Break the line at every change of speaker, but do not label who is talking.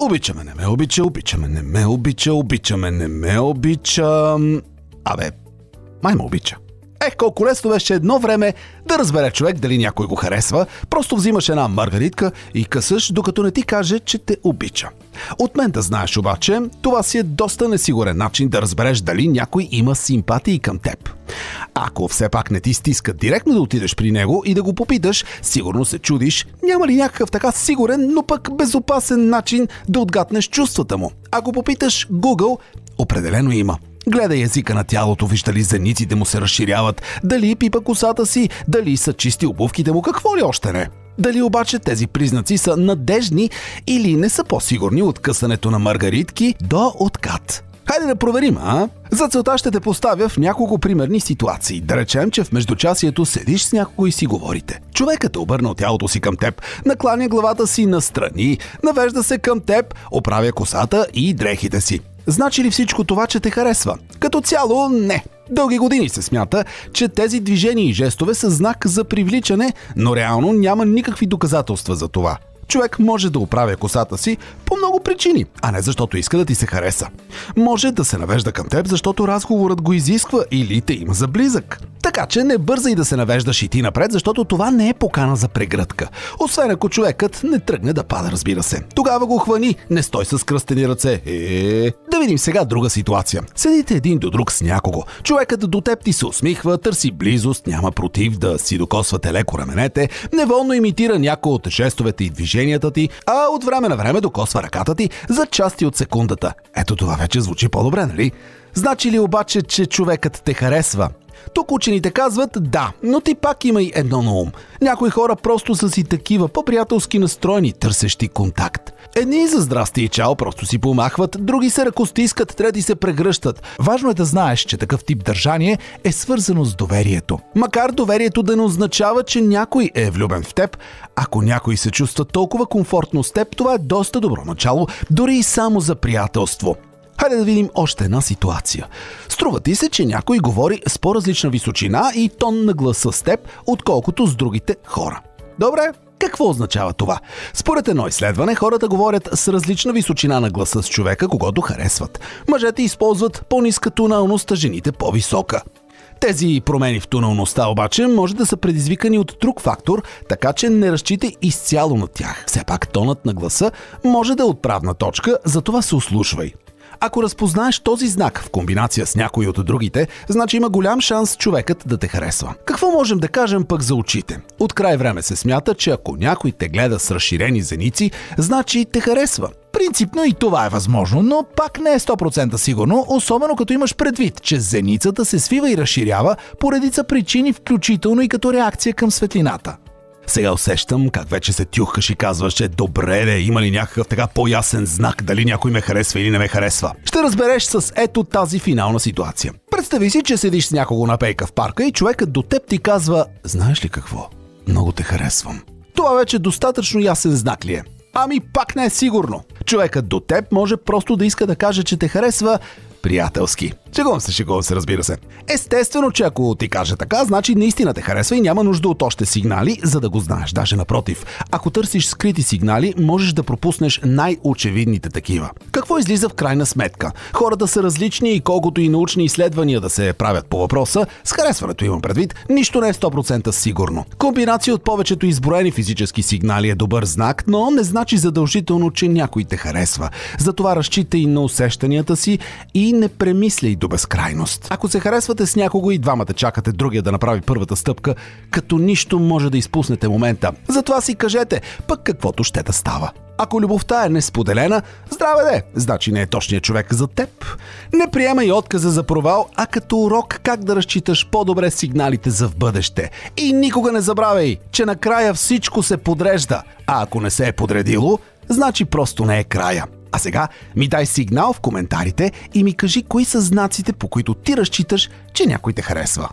Обичаме, не ме обича, обичаме, не ме обича, обичаме, не ме обича. Май ме обича. Колко лесно беше едно време да разбере човек дали някой го харесва. Просто взимаш една маргаритка и късаш, докато не ти каже, че те обича. От мен да знаеш обаче, това си е доста несигурен начин да разбереш дали някой има симпатии към теб. Ако все пак не ти стиска директно да отидеш при него и да го попиташ, сигурно се чудиш, няма ли някакъв така сигурен, но пък безопасен начин да отгатнеш чувствата му. Ако попиташ Google, определено има. Гледай езика на тялото, виж дали зениците му се разширяват, дали пипа косата си, дали са чисти обувките му, какво ли още не. Дали обаче тези признаци са надежни или не са по-сигурни от късането на маргаритки до откат. Хайде да проверим, а? За целта ще те поставя в няколко примерни ситуации. Да речем, че в междучасието седиш с някого и си говорите. Човекът е обърнал тялото си към теб, накланя главата си настрани, навежда се към теб, оправя косата и дрехите си. Значи ли всичко това, че те харесва? Като цяло, не. Дълги години се смята, че тези движения и жестове са знак за привличане, но реално няма никакви доказателства за това. Човек може да оправя косата си по много причини, а не защото иска да ти се хареса. Може да се навежда към теб, защото разговорът го изисква или те има за близък. Така че не бързай да се навеждаш и ти напред, защото това не е покана за прегръдка. Освен ако човекът не тръгне да пада, разбира се. Тогава го хвани, не стой с кръстени ръце. Да видим сега друга ситуация. Седите един до друг с някого. Човекът до теб ти се усмихва, търси близост, няма против да си докосвате леко раменете, неволно имитира някои от жестовете и движенията ти, а от време на време докосва ръката ти за части от секундата. Ето това вече звучи по-добре, нали? Значи ли обаче, че човекът те харесва? Тук учените казват да, но ти пак има и едно на ум. Някои хора просто са си такива по-приятелски настроени, търсещи контакт. Едни за здрасти и чао просто си помахват, други се ръкостискат, трети се прегръщат. Важно е да знаеш, че такъв тип държание е свързано с доверието. Макар доверието да не означава, че някой е влюбен в теб, ако някой се чувства толкова комфортно с теб, това е доста добро начало, дори и само за приятелство. Хайде да видим още една ситуация. Струва ти се, че някой говори с по-различна височина и тон на гласа с теб, отколкото с другите хора. Добре, какво означава това? Според едно изследване, хората говорят с различна височина на гласа с човека, когото харесват. Мъжете използват по-ниска тоналност, а жените по-висока. Тези промени в тоналността обаче може да са предизвикани от друг фактор, така че не разчитай изцяло на тях. Все пак тонът на гласа може да е отправна точка, затова се услушвай. Ако разпознаеш този знак в комбинация с някой от другите, значи има голям шанс човекът да те харесва. Какво можем да кажем пък за очите? От край време се смята, че ако някой те гледа с разширени зеници, значи те харесва.
Принципно и това е възможно, но пак не е 100% сигурно, особено като имаш предвид, че зеницата се свива и разширява по редица причини, включително и като реакция към светлината.
Сега усещам как вече се тюхаш и казваш, че добре, има ли някакъв така по-ясен знак дали някой ме харесва или не ме харесва. Ще разбереш с ето тази финална ситуация. Представи си, че седиш с някого на пейка в парка и човекът до теб ти казва: знаеш ли какво? Много те харесвам. Това вече достатъчно ясен знак ли е? Ами пак не е сигурно. Човекът до теб може просто да иска да каже, че те харесва приятелски. Шегувам се, разбира се. Естествено, че ако ти каже така, значи наистина те харесва и няма нужда от още сигнали, за да го знаеш. Даже напротив, ако търсиш скрити сигнали, можеш да пропуснеш най-очевидните такива. Какво излиза в крайна сметка? Хората са различни и колкото и научни изследвания да се правят по въпроса, с харесването имам предвид, нищо не е 100% сигурно. Комбинация от повечето изброени физически сигнали е добър знак, но не значи задължително, че някой те харесва. Затова разчитай на усещанията си и не премисляй до безкрайност. Ако се харесвате с някого и двамата чакате другия да направи първата стъпка, като нищо може да изпуснете момента. Затова си кажете, пък каквото ще да става. Ако любовта е несподелена, здраве де, значи не е точният човек за теб. Не приемай отказа за провал, а като урок как да разчиташ по-добре сигналите за в бъдеще. И никога не забравяй, че накрая всичко се подрежда, а ако не се е подредило, значи просто не е края. А сега ми дай сигнал в коментарите и ми кажи кои са знаците, по които ти разчиташ, че някой те харесва.